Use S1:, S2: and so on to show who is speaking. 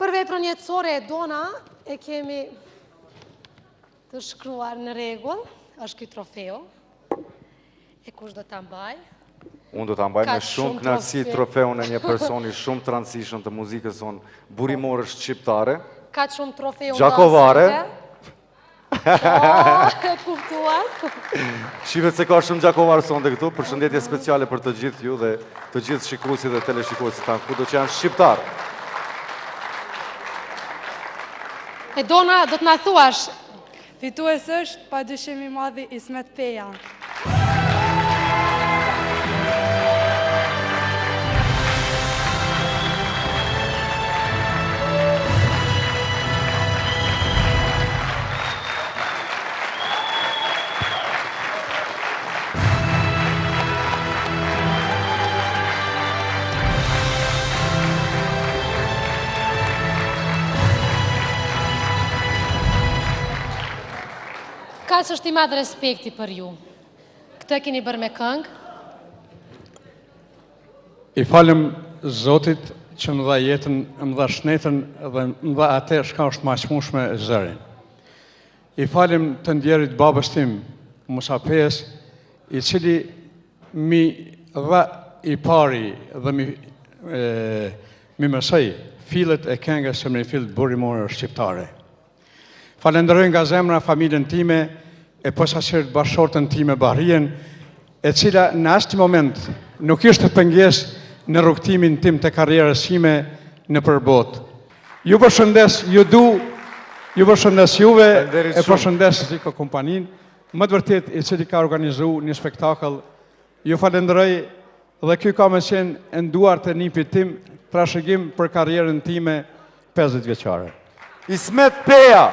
S1: Për veprën jetësore e Dona, e kemi të shkruar në rregull, është ky trofeo. E kush do ta mbaj?
S2: Unë do ta mbaj me shumë kënaqësi trofeun e një personi shumë të rëndësishëm të muzikës sonë burimore shqiptare.
S1: Ka shumë trofeu
S2: Gjakovare.
S1: E kuptuar.
S2: Shihet se ka shumë Gjakovar sonte këtu. Përshëndetje speciale për të gjithë ju dhe të gjithë shikuesit dhe teleshikuesit tanë kudo që janë shqiptar.
S1: E Dona, do të na thuash.
S3: Fitues është padyshim i madhi Ismet Peja.
S1: Kaq është i madh respekti për ju. Këtë keni bërë me këngë?
S4: I falem Zotit që më dha jetën, më dha shnetën dhe më dha atë shka është maqëmueshme e zërin. I falem të ndjerit babës tim, Musa Pejës, i cili mi dha i pari dhe mi mësoj fillet e këngës që më fillet burimore shqiptare. Falenderoj nga zemra familjen time e posaçërisht bashkëshortën time Bahrien, e cila në asnjë moment nuk ishte pengesë në rrugtimin tim të karrierës time në përbot. Ju përshëndes, ju përshëndes juve, e përshëndes Ziko kompaninë, më të vërtet i cili ka organizuar një spektakël. Ju falenderoj dhe ky ka më qenë e nduart e nipit tim, trashëgim për karrierën time 50 vjeçare.
S2: Ismet Peja.